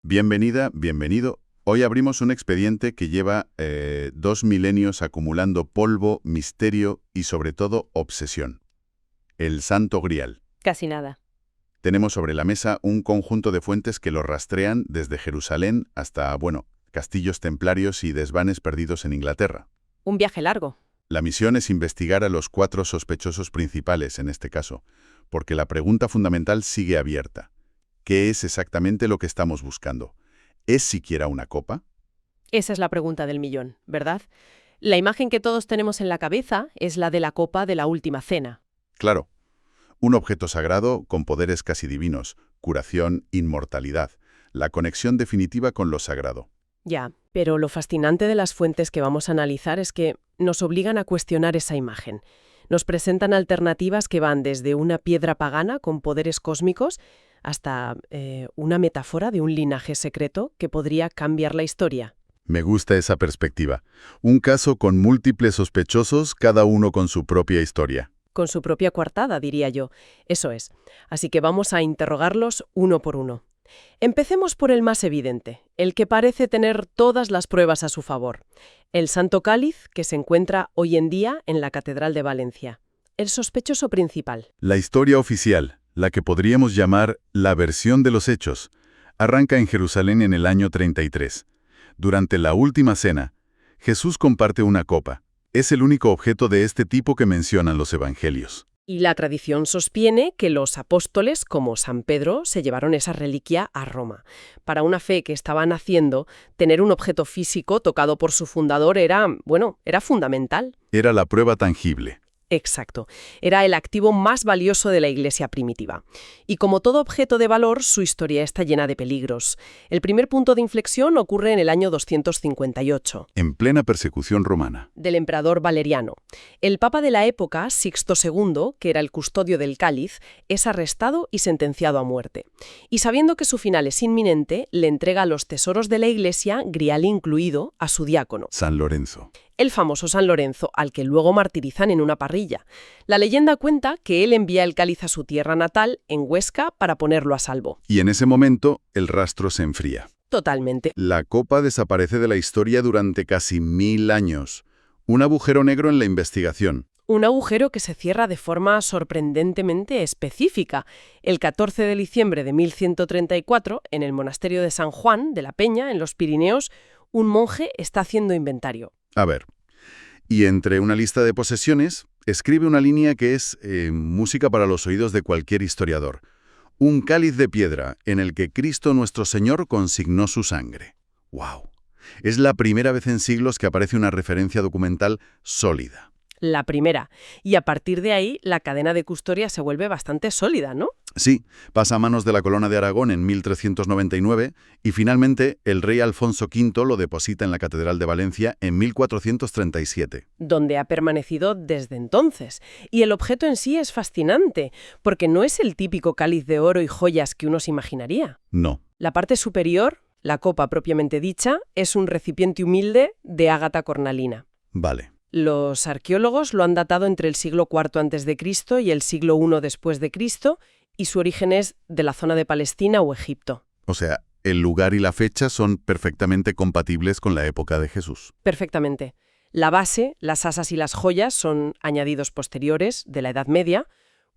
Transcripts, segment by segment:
Bienvenida, bienvenido. Hoy abrimos un expediente que lleva 2 milenios acumulando polvo, misterio y sobre todo obsesión. El Santo Grial. Casi nada. Tenemos sobre la mesa un conjunto de fuentes que lo rastrean desde Jerusalén hasta, castillos templarios y desvanes perdidos en Inglaterra. Un viaje largo. La misión es investigar a los 4 sospechosos principales en este caso, porque la pregunta fundamental sigue abierta. ¿Qué es exactamente lo que estamos buscando? ¿Es siquiera una copa? Esa es la pregunta del millón, ¿verdad? La imagen que todos tenemos en la cabeza es la de la copa de la última cena. Claro, un objeto sagrado con poderes casi divinos, curación, inmortalidad, la conexión definitiva con lo sagrado. Ya, pero lo fascinante de las fuentes que vamos a analizar es que nos obligan a cuestionar esa imagen. Nos presentan alternativas que van desde una piedra pagana con poderes cósmicos hasta una metáfora de un linaje secreto que podría cambiar la historia. Me gusta esa perspectiva. Un caso con múltiples sospechosos, cada uno con su propia historia. Con su propia coartada, diría yo. Eso es. Así que vamos a interrogarlos uno por uno. Empecemos por el más evidente, el que parece tener todas las pruebas a su favor. El Santo Cáliz, que se encuentra hoy en día en la Catedral de Valencia. El sospechoso principal. La historia oficial, la que podríamos llamar la versión de los hechos, arranca en Jerusalén en el año 33. Durante la última cena, Jesús comparte una copa. Es el único objeto de este tipo que mencionan los evangelios. Y la tradición sostiene que los apóstoles, como San Pedro, se llevaron esa reliquia a Roma. Para una fe que estaba naciendo, tener un objeto físico tocado por su fundador era fundamental. Era la prueba tangible. Exacto. Era el activo más valioso de la Iglesia primitiva. Y como todo objeto de valor, su historia está llena de peligros. El primer punto de inflexión ocurre en el año 258. En plena persecución romana. Del emperador Valeriano. El papa de la época, Sixto II, que era el custodio del cáliz, es arrestado y sentenciado a muerte. Y sabiendo que su final es inminente, le entrega los tesoros de la Iglesia, grial incluido, a su diácono. San Lorenzo. El famoso San Lorenzo, al que luego martirizan en una parrilla. La leyenda cuenta que él envía el cáliz a su tierra natal, en Huesca, para ponerlo a salvo. Y en ese momento, el rastro se enfría. Totalmente. La copa desaparece de la historia durante casi 1000 años. Un agujero negro en la investigación. Un agujero que se cierra de forma sorprendentemente específica. El 14 de diciembre de 1134, en el monasterio de San Juan de la Peña, en los Pirineos, un monje está haciendo inventario. A ver, y entre una lista de posesiones, escribe una línea que es música para los oídos de cualquier historiador. Un cáliz de piedra en el que Cristo nuestro Señor consignó su sangre. ¡Wow! Es la primera vez en siglos que aparece una referencia documental sólida. La primera. Y a partir de ahí, la cadena de custodia se vuelve bastante sólida, ¿no? Sí, pasa a manos de la Corona de Aragón en 1399 y finalmente el rey Alfonso V lo deposita en la Catedral de Valencia en 1437. Donde ha permanecido desde entonces. Y el objeto en sí es fascinante, porque no es el típico cáliz de oro y joyas que uno se imaginaría. No. La parte superior, la copa propiamente dicha, es un recipiente humilde de ágata cornalina. Vale. Los arqueólogos lo han datado entre el siglo IV a.C. y el siglo I después de Cristo, y su origen es de la zona de Palestina o Egipto. O sea, el lugar y la fecha son perfectamente compatibles con la época de Jesús. Perfectamente. La base, las asas y las joyas son añadidos posteriores, de la Edad Media,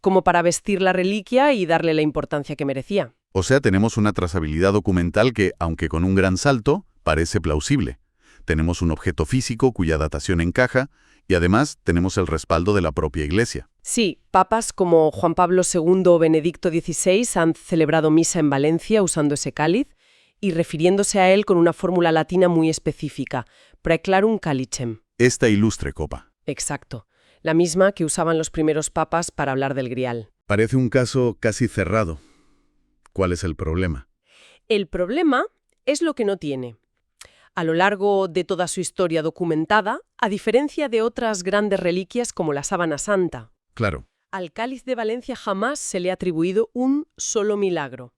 como para vestir la reliquia y darle la importancia que merecía. O sea, tenemos una trazabilidad documental que, aunque con un gran salto, parece plausible. Tenemos un objeto físico cuya datación encaja y además tenemos el respaldo de la propia Iglesia. Sí, papas como Juan Pablo II o Benedicto XVI han celebrado misa en Valencia usando ese cáliz y refiriéndose a él con una fórmula latina muy específica, Praeclarum calicem. Esta ilustre copa. Exacto, la misma que usaban los primeros papas para hablar del grial. Parece un caso casi cerrado. ¿Cuál es el problema? El problema es lo que no tiene. A lo largo de toda su historia documentada, a diferencia de otras grandes reliquias como la sábana santa, Claro. al cáliz de Valencia jamás se le ha atribuido un solo milagro.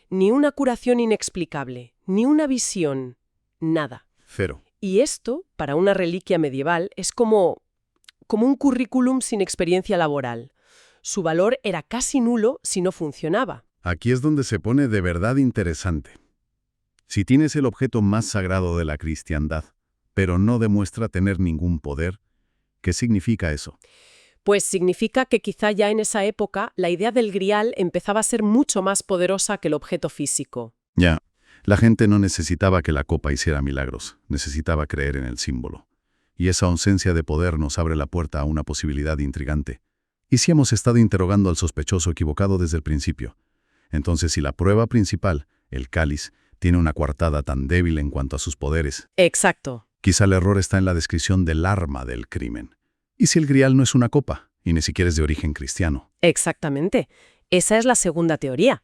Ni una curación inexplicable, ni una visión, nada. Cero. Y esto, para una reliquia medieval, es como un currículum sin experiencia laboral. Su valor era casi nulo si no funcionaba. Aquí es donde se pone de verdad interesante. Si tienes el objeto más sagrado de la cristiandad, pero no demuestra tener ningún poder, ¿qué significa eso? Pues significa que quizá ya en esa época la idea del grial empezaba a ser mucho más poderosa que el objeto físico. Ya, la gente no necesitaba que la copa hiciera milagros, necesitaba creer en el símbolo. Y esa ausencia de poder nos abre la puerta a una posibilidad intrigante. ¿Y si hemos estado interrogando al sospechoso equivocado desde el principio? Entonces, si la prueba principal, el cáliz, tiene una coartada tan débil en cuanto a sus poderes, Exacto. quizá el error está en la descripción del arma del crimen. ¿Y si el grial no es una copa, y ni siquiera es de origen cristiano? Exactamente. Esa es la segunda teoría.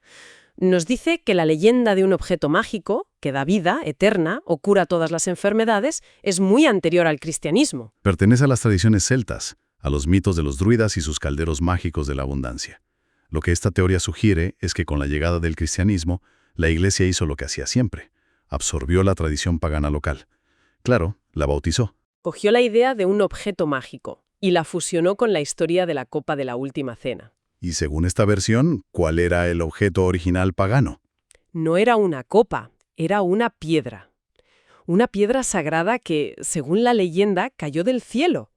Nos dice que la leyenda de un objeto mágico, que da vida eterna o cura todas las enfermedades, es muy anterior al cristianismo. Pertenece a las tradiciones celtas, a los mitos de los druidas y sus calderos mágicos de la abundancia. Lo que esta teoría sugiere es que con la llegada del cristianismo, la Iglesia hizo lo que hacía siempre, absorbió la tradición pagana local. Claro, la bautizó. Cogió la idea de un objeto mágico y la fusionó con la historia de la copa de la Última Cena. Y según esta versión, ¿cuál era el objeto original pagano? No era una copa, era una piedra. Una piedra sagrada que, según la leyenda, cayó del cielo.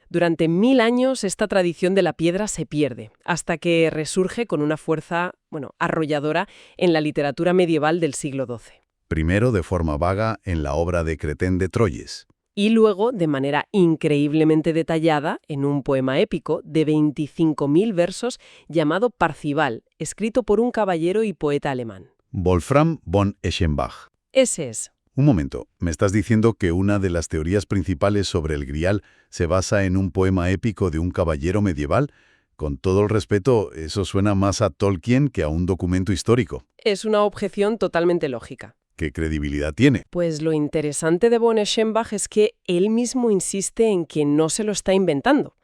Durante 1000 años esta tradición de la piedra se pierde, hasta que resurge con una fuerza, arrolladora en la literatura medieval del siglo XII. Primero de forma vaga en la obra de Cretén de Troyes. Y luego, de manera increíblemente detallada, en un poema épico de 25.000 versos llamado Parzival, escrito por un caballero y poeta alemán. Wolfram von Eschenbach. Ese es. Un momento, ¿me estás diciendo que una de las teorías principales sobre el grial se basa en un poema épico de un caballero medieval? Con todo el respeto, eso suena más a Tolkien que a un documento histórico. Es una objeción totalmente lógica. ¿Qué credibilidad tiene? Pues lo interesante de von Eschenbach es que él mismo insiste en que no se lo está inventando.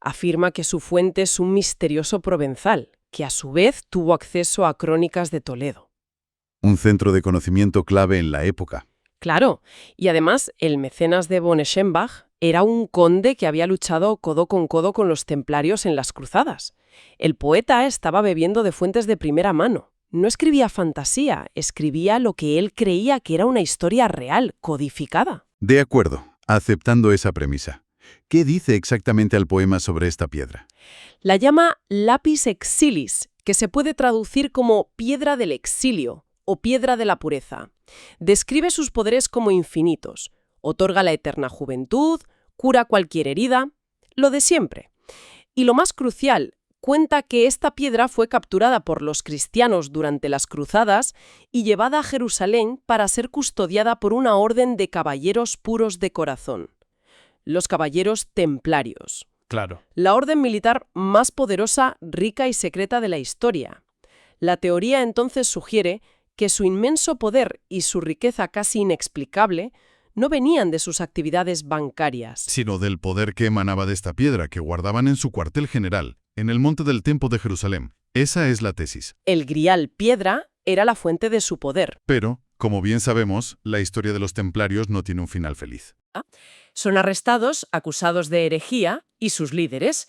Afirma que su fuente es un misterioso provenzal, que a su vez tuvo acceso a crónicas de Toledo. Un centro de conocimiento clave en la época. Claro, y además el mecenas de von Eschenbach era un conde que había luchado codo con los templarios en las cruzadas. El poeta estaba bebiendo de fuentes de primera mano. No escribía fantasía, escribía lo que él creía que era una historia real, codificada. De acuerdo, aceptando esa premisa. ¿Qué dice exactamente el poema sobre esta piedra? La llama lapis exilis, que se puede traducir como piedra del exilio o piedra de la pureza. Describe sus poderes como infinitos. Otorga la eterna juventud, cura cualquier herida, lo de siempre. Y lo más crucial, cuenta que esta piedra fue capturada por los cristianos durante las cruzadas y llevada a Jerusalén para ser custodiada por una orden de caballeros puros de corazón. Los caballeros templarios. Claro. La orden militar más poderosa, rica y secreta de la historia. La teoría entonces sugiere que su inmenso poder y su riqueza casi inexplicable no venían de sus actividades bancarias, Sino del poder que emanaba de esta piedra que guardaban en su cuartel general, en el monte del Templo de Jerusalén. Esa es la tesis. El grial piedra era la fuente de su poder. Pero, como bien sabemos, la historia de los templarios no tiene un final feliz. Son arrestados, acusados de herejía, y sus líderes,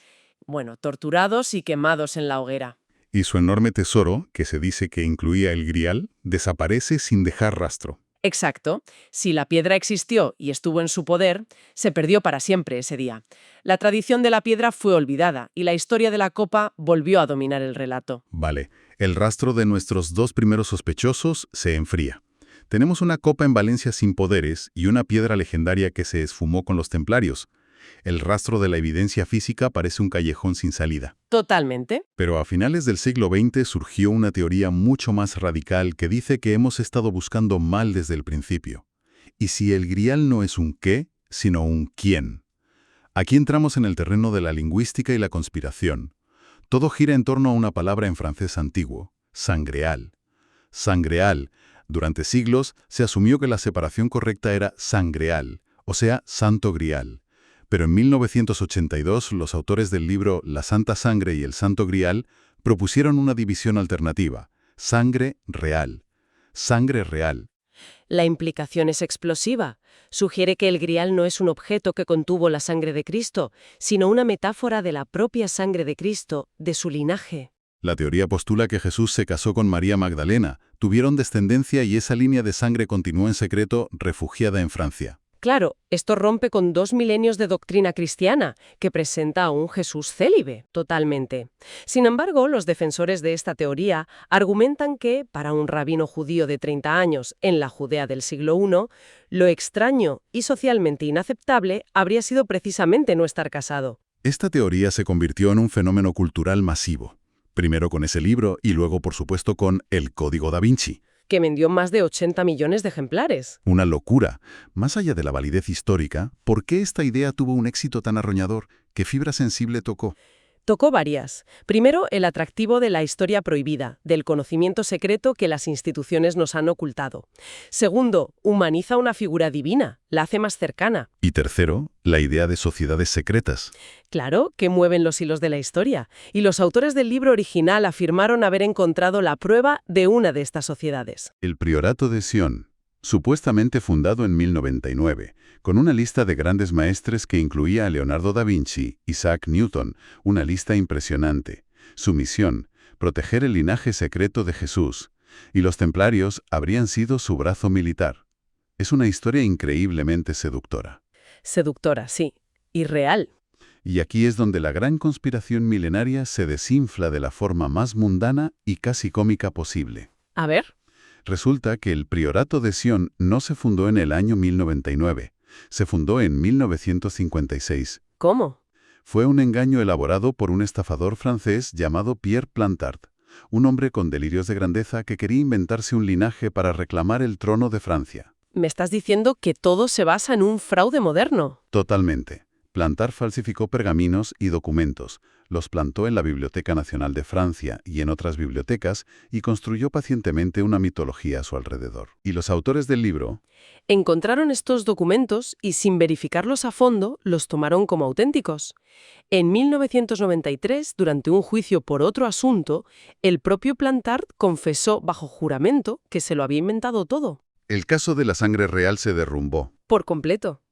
torturados y quemados en la hoguera. Y su enorme tesoro, que se dice que incluía el grial, desaparece sin dejar rastro. Exacto. Si la piedra existió y estuvo en su poder, se perdió para siempre ese día. La tradición de la piedra fue olvidada y la historia de la copa volvió a dominar el relato. Vale, el rastro de nuestros dos primeros sospechosos se enfría. Tenemos una copa en Valencia sin poderes y una piedra legendaria que se esfumó con los templarios. El rastro de la evidencia física parece un callejón sin salida. Totalmente. Pero a finales del siglo XX surgió una teoría mucho más radical que dice que hemos estado buscando mal desde el principio. ¿Y si el grial no es un qué, sino un quién? Aquí entramos en el terreno de la lingüística y la conspiración. Todo gira en torno a una palabra en francés antiguo, sangreal. Sangreal. Durante siglos se asumió que la separación correcta era sangreal, o sea, santo grial. Pero en 1982 los autores del libro La Santa Sangre y el Santo Grial propusieron una división alternativa, sangre real. Sangre real. La implicación es explosiva. Sugiere que el grial no es un objeto que contuvo la sangre de Cristo, sino una metáfora de la propia sangre de Cristo, de su linaje. La teoría postula que Jesús se casó con María Magdalena, tuvieron descendencia y esa línea de sangre continuó en secreto, refugiada en Francia. Claro, esto rompe con 2 milenios de doctrina cristiana, que presenta a un Jesús célibe, totalmente. Sin embargo, los defensores de esta teoría argumentan que, para un rabino judío de 30 años en la Judea del siglo I, lo extraño y socialmente inaceptable habría sido precisamente no estar casado. Esta teoría se convirtió en un fenómeno cultural masivo. Primero con ese libro y luego, por supuesto, con El Código da Vinci. Que vendió más de 80 millones de ejemplares. Una locura. Más allá de la validez histórica, ¿por qué esta idea tuvo un éxito tan arrollador? ¿Qué fibra sensible tocó? Tocó varias. Primero, el atractivo de la historia prohibida, del conocimiento secreto que las instituciones nos han ocultado. Segundo, humaniza una figura divina, la hace más cercana. Y tercero, la idea de sociedades secretas. Claro, que mueven los hilos de la historia. Y los autores del libro original afirmaron haber encontrado la prueba de una de estas sociedades. El Priorato de Sion, supuestamente fundado en 1099, con una lista de grandes maestres que incluía a Leonardo da Vinci, Isaac Newton, una lista impresionante. Su misión, proteger el linaje secreto de Jesús, y los templarios habrían sido su brazo militar. Es una historia increíblemente seductora. Seductora, sí. Y real. Y aquí es donde la gran conspiración milenaria se desinfla de la forma más mundana y casi cómica posible. A ver. Resulta que el Priorato de Sion no se fundó en el año 1099, se fundó en 1956. ¿Cómo? Fue un engaño elaborado por un estafador francés llamado Pierre Plantard, un hombre con delirios de grandeza que quería inventarse un linaje para reclamar el trono de Francia. Me estás diciendo que todo se basa en un fraude moderno. Totalmente. Plantard falsificó pergaminos y documentos, los plantó en la Biblioteca Nacional de Francia y en otras bibliotecas y construyó pacientemente una mitología a su alrededor. Y los autores del libro encontraron estos documentos y, sin verificarlos a fondo, los tomaron como auténticos. En 1993, durante un juicio por otro asunto, el propio Plantard confesó bajo juramento que se lo había inventado todo. El caso de la sangre real se derrumbó. Por completo.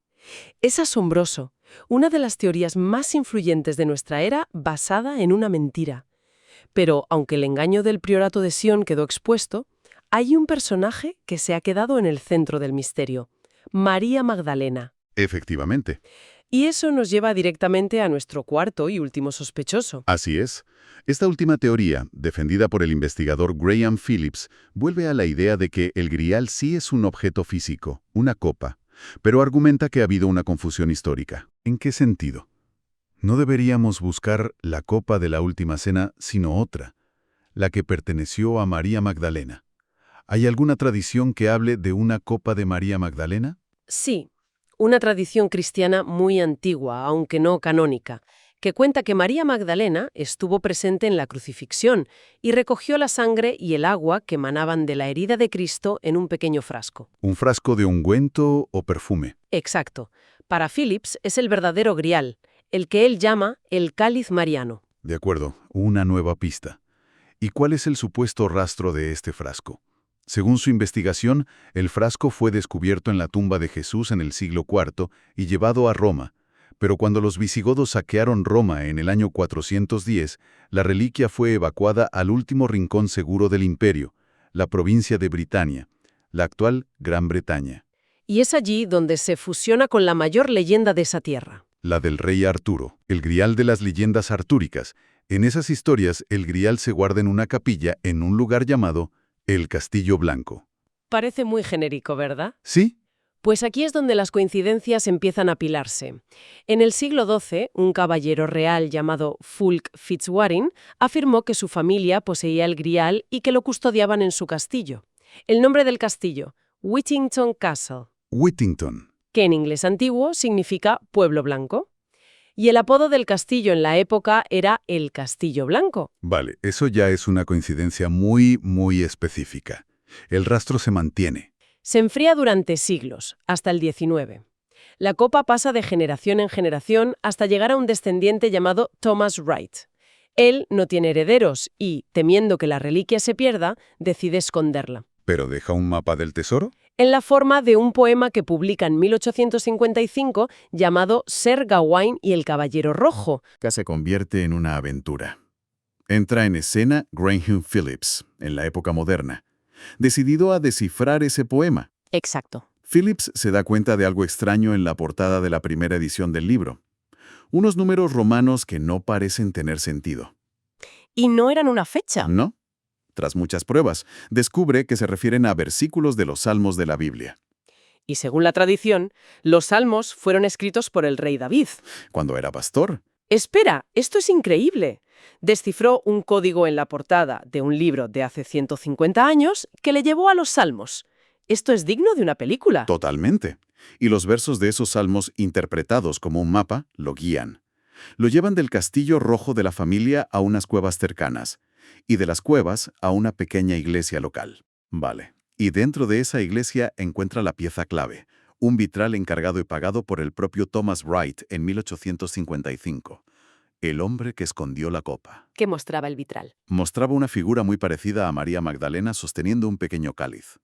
Es asombroso. Una de las teorías más influyentes de nuestra era basada en una mentira. Pero, aunque el engaño del Priorato de Sion quedó expuesto, hay un personaje que se ha quedado en el centro del misterio: María Magdalena. Efectivamente. Y eso nos lleva directamente a nuestro cuarto y último sospechoso. Así es. Esta última teoría, defendida por el investigador Graham Phillips, vuelve a la idea de que el grial sí es un objeto físico, una copa, pero argumenta que ha habido una confusión histórica. ¿En qué sentido? No deberíamos buscar la copa de la última cena, sino otra, la que perteneció a María Magdalena. ¿Hay alguna tradición que hable de una copa de María Magdalena? Sí, una tradición cristiana muy antigua, aunque no canónica, que cuenta que María Magdalena estuvo presente en la crucifixión y recogió la sangre y el agua que emanaban de la herida de Cristo en un pequeño frasco. ¿Un frasco de ungüento o perfume? Exacto. Para Phillips es el verdadero grial, el que él llama el cáliz mariano. De acuerdo, una nueva pista. ¿Y cuál es el supuesto rastro de este frasco? Según su investigación, el frasco fue descubierto en la tumba de Jesús en el siglo IV y llevado a Roma. Pero cuando los visigodos saquearon Roma en el año 410, la reliquia fue evacuada al último rincón seguro del imperio, la provincia de Britania, la actual Gran Bretaña. Y es allí donde se fusiona con la mayor leyenda de esa tierra. La del rey Arturo, el grial de las leyendas artúricas. En esas historias, el grial se guarda en una capilla en un lugar llamado el Castillo Blanco. Parece muy genérico, ¿verdad? ¿Sí? Pues aquí es donde las coincidencias empiezan a apilarse. En el siglo XII, un caballero real llamado Fulk Fitzwaring afirmó que su familia poseía el grial y que lo custodiaban en su castillo. El nombre del castillo, Whittington Castle. Whittington. Que en inglés antiguo significa pueblo blanco. Y el apodo del castillo en la época era el Castillo Blanco. Vale, eso ya es una coincidencia muy específica. El rastro se mantiene. Se enfría durante siglos, hasta el XIX. La copa pasa de generación en generación hasta llegar a un descendiente llamado Thomas Wright. Él no tiene herederos y, temiendo que la reliquia se pierda, decide esconderla. ¿Pero deja un mapa del tesoro? En la forma de un poema que publica en 1855 llamado Sir Gawain y el Caballero Rojo. Que se convierte en una aventura. Entra en escena Graham Phillips, en la época moderna, decidido a descifrar ese poema. Exacto. Phillips se da cuenta de algo extraño en la portada de la primera edición del libro. Unos números romanos que no parecen tener sentido. Y no eran una fecha. ¿No? Tras muchas pruebas, descubre que se refieren a versículos de los Salmos de la Biblia. Y según la tradición, los salmos fueron escritos por el rey David. Cuando era pastor, Espera, esto es increíble. Descifró un código en la portada de un libro de hace 150 años que le llevó a los salmos. Esto es digno de una película. totalmente. Y los versos de esos salmos, interpretados como un mapa, lo guían. Lo llevan del castillo rojo de la familia a unas cuevas cercanas, y de las cuevas a una pequeña iglesia local. Vale. Y dentro de esa iglesia encuentra la pieza clave, un vitral encargado y pagado por el propio Thomas Wright en 1855. El hombre que escondió la copa. ¿Qué mostraba el vitral? Mostraba una figura muy parecida a María Magdalena sosteniendo un pequeño cáliz.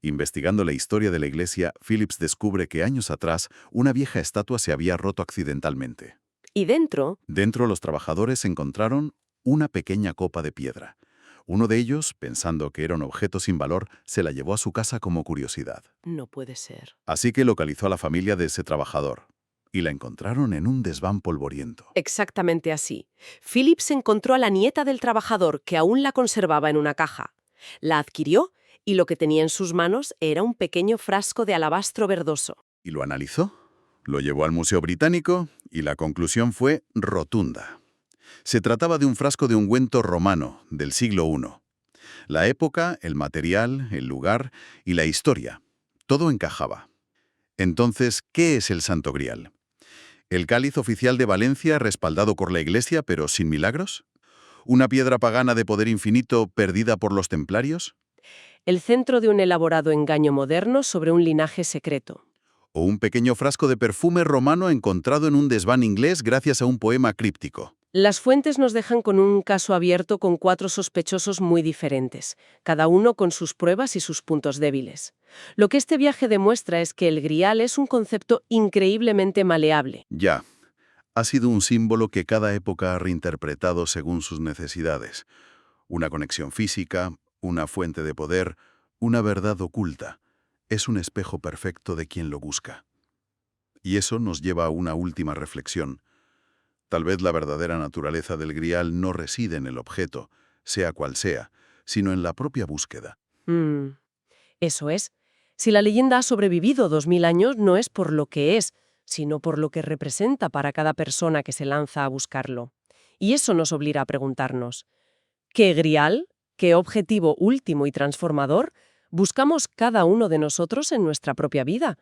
Investigando la historia de la iglesia, Phillips descubre que años atrás una vieja estatua se había roto accidentalmente. Y dentro, Dentro los trabajadores encontraron una pequeña copa de piedra. Uno de ellos, pensando que era un objeto sin valor, se la llevó a su casa como curiosidad. no puede ser. Así que localizó a la familia de ese trabajador. Y la encontraron en un desván polvoriento. Exactamente así. Phillips encontró a la nieta del trabajador que aún la conservaba en una caja. La adquirió y lo que tenía en sus manos era un pequeño frasco de alabastro verdoso. Y lo analizó. Lo llevó al Museo Británico y la conclusión fue rotunda. Se trataba de un frasco de ungüento romano del siglo I. La época, el material, el lugar y la historia. Todo encajaba. Entonces, ¿qué es el Santo Grial? ¿El cáliz oficial de Valencia respaldado por la Iglesia pero sin milagros? ¿Una piedra pagana de poder infinito perdida por los templarios? El centro de un elaborado engaño moderno sobre un linaje secreto. ¿O un pequeño frasco de perfume romano encontrado en un desván inglés gracias a un poema críptico? Las fuentes nos dejan con un caso abierto con 4 sospechosos muy diferentes, cada uno con sus pruebas y sus puntos débiles. Lo que este viaje demuestra es que el grial es un concepto increíblemente maleable. Ya. Ha sido un símbolo que cada época ha reinterpretado según sus necesidades. Una conexión física, una fuente de poder, una verdad oculta. Es un espejo perfecto de quien lo busca. Y eso nos lleva a una última reflexión. Tal vez la verdadera naturaleza del grial no reside en el objeto, sea cual sea, sino en la propia búsqueda. Eso es. Si la leyenda ha sobrevivido 2000 años, no es por lo que es, sino por lo que representa para cada persona que se lanza a buscarlo. Y eso nos obliga a preguntarnos, ¿qué grial, qué objetivo último y transformador buscamos cada uno de nosotros en nuestra propia vida?